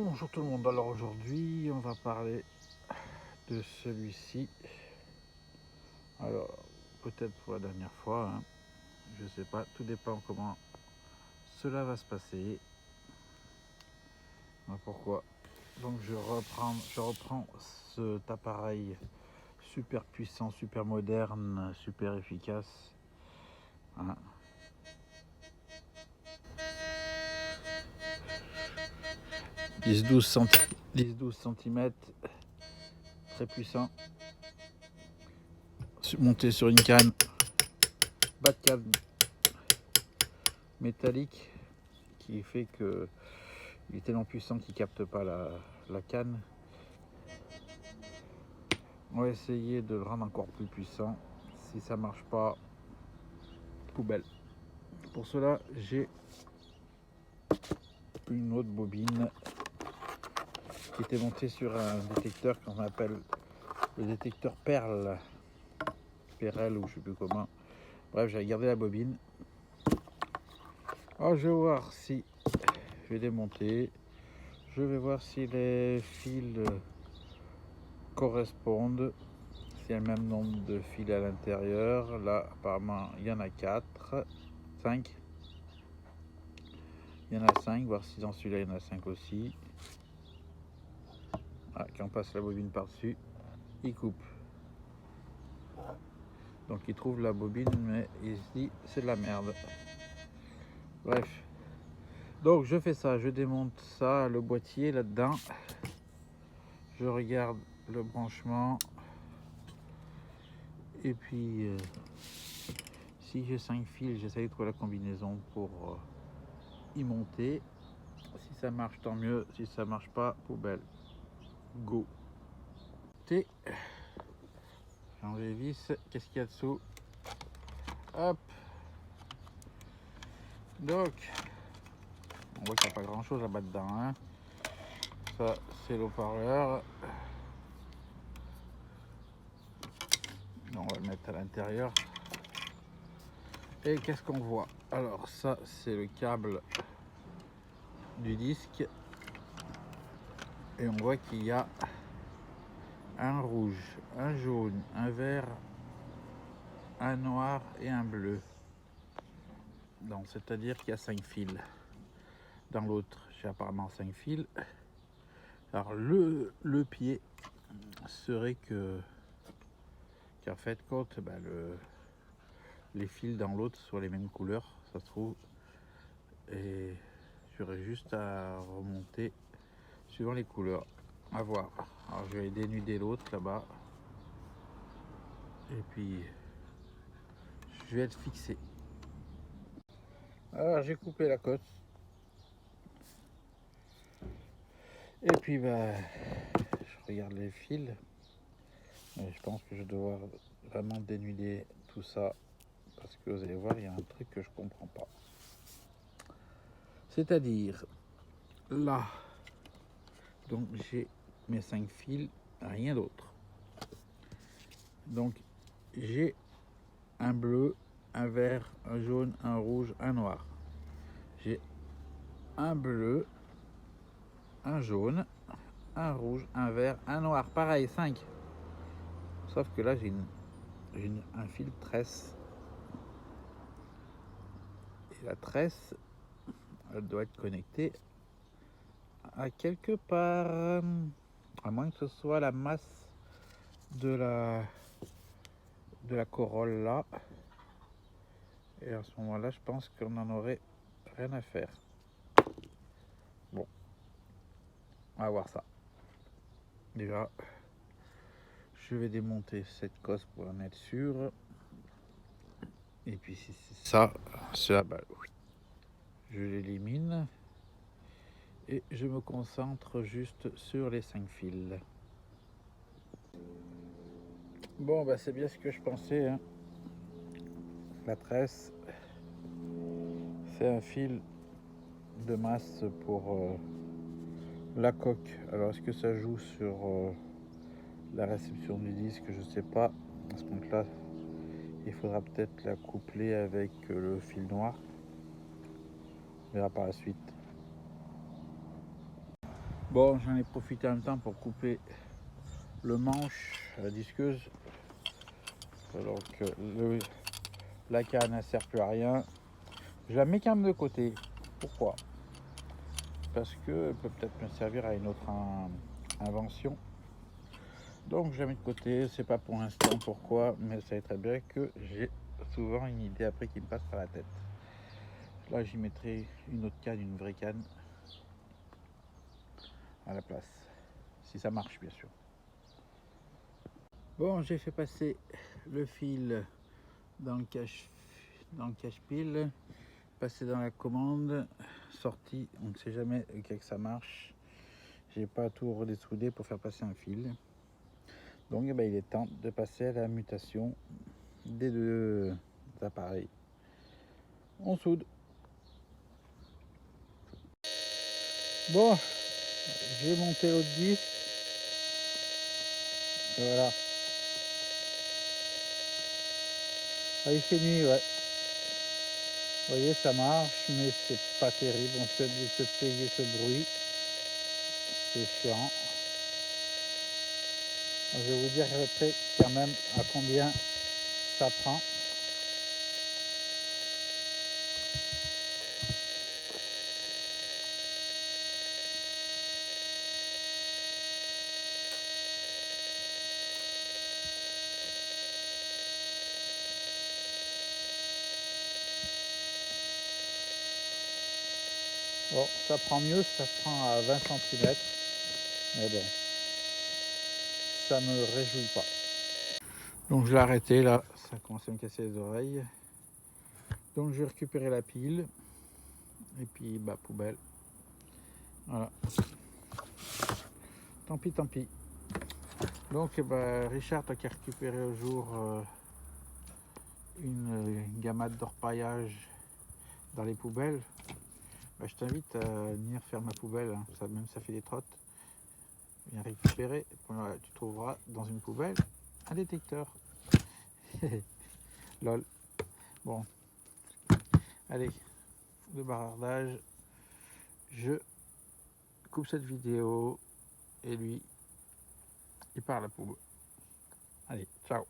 Bonjour tout le monde, alors aujourd'hui on va parler de celui-ci. Alors peut-être pour la dernière fois, hein, je sais pas, tout dépend comment cela va se passer. Alors, pourquoi? Donc je reprends cet appareil super puissant, super moderne, super efficace. Hein. 10-12 cm, très puissant, monté sur une canne, bas de canne métallique qui fait que il est tellement puissant qu'il capte pas la canne. On va essayer de le rendre encore plus puissant. Si ça marche pas, poubelle. Pour cela, j'ai une autre bobine qui était montée sur un détecteur qu'on appelle le détecteur Perle, Perel ou je sais plus comment. Bref, j'ai gardé la bobine. Alors, je vais voir si je vais démonter. Je vais voir si les fils correspondent. S'il y a le même nombre de fils à l'intérieur. Là, apparemment, il y en a 4, 5. Il y en a 5, voir si dans celui-là, il y en a 5 aussi. Ah, quand on passe la bobine par-dessus, il coupe. Donc il trouve la bobine, mais il se dit, c'est de la merde. Bref. Donc je fais ça, je démonte ça, le boîtier là-dedans. Je regarde le branchement. Et puis, si j'ai 5 fils, j'essaye de trouver la combinaison pour y monter. Si ça marche, tant mieux. Si ça marche pas, poubelle. Go. T. Changer les vis. Qu'est-ce qu'il y a dessous? Hop. Donc, on voit qu'il n'y a pas grand chose là-bas dedans. Hein. Ça, c'est l'haut-parleur. On va le mettre à l'intérieur. Et qu'est-ce qu'on voit? Alors, ça, c'est le câble du disque. Et on voit qu'il y a un rouge, un jaune, un vert, un noir et un bleu. Donc, c'est-à-dire qu'il y a 5 fils. Dans l'autre, j'ai apparemment 5 fils. Alors, le pied serait qu'en fait, quand les fils dans l'autre soient les mêmes couleurs, ça se trouve. Et j'aurais juste à remonter suivant les couleurs. À voir. Alors, je vais dénuder l'autre là-bas. Et puis, je vais être fixé. Alors, j'ai coupé la côte. Et puis, je regarde les fils. Et je pense que je dois devoir vraiment dénuder tout ça. Parce que vous allez voir, il y a un truc que je comprends pas. C'est-à-dire, là, donc j'ai mes 5 fils, rien d'autre. Donc, j'ai un bleu, un vert, un jaune, un rouge, un noir. J'ai un bleu, un jaune, un rouge, un vert, un noir. Pareil, 5. Sauf que là, j'ai un fil tresse. Et la tresse, elle doit être connectée à quelque part. À moins que ce soit la masse de la corolle là. Et à ce moment-là, je pense qu'on n'en aurait rien à faire. Bon, on va voir ça. Déjà, je vais démonter cette cosse pour en être sûr. Et puis si c'est ça, cela, oui. Je l'élimine. Et je me concentre juste sur les 5 fils. Bon, c'est bien ce que je pensais. Hein. La tresse, c'est un fil de masse pour la coque. Alors, est-ce que ça joue sur la réception du disque? Je sais pas. À ce moment-là, il faudra peut-être la coupler avec le fil noir. On verra par la suite. Bon, j'en ai profité en même temps pour couper le manche à la disqueuse. Alors que la canne ne sert plus à rien. Je la mets quand même de côté. Pourquoi? Parce qu'elle peut peut-être me servir à une autre invention. Donc je la mets de côté, c'est pas pour l'instant pourquoi, mais ça est très bien que j'ai souvent une idée après qui me passe par la tête. Là j'y mettrai une autre canne, une vraie canne à la place, si ça marche bien sûr. Bon, j'ai fait passer le fil dans le cache-pile, passé dans la commande, sorti, on ne sait jamais que ça marche. J'ai pas tout redessoudé pour faire passer un fil. Donc il est temps de passer à la mutation des deux appareils. On soude. Bon, j'ai monté l'autre disque. Voilà. Ah, il fait nuit, ouais. Vous voyez, ça marche, mais c'est pas terrible. On s'est obligé de se payer ce bruit. C'est chiant. Alors, je vais vous dire après quand même à combien ça prend. Bon, ça prend mieux, ça prend à 20 cm. Mais bon, ça me réjouit pas. Donc je l'ai arrêté là, ça commence à me casser les oreilles. Donc je vais récupérer la pile. Et puis poubelle. Voilà. Tant pis, tant pis. Donc Richard, toi qui as récupéré au jour une gamate d'orpaillage dans les poubelles, je t'invite à venir faire ma poubelle, hein. Ça, même ça fait des trottes. Viens récupérer. Voilà, tu trouveras dans une poubelle un détecteur. Lol. Bon, allez, de bavardage. Je coupe cette vidéo et lui, il part à la poubelle. Allez, ciao.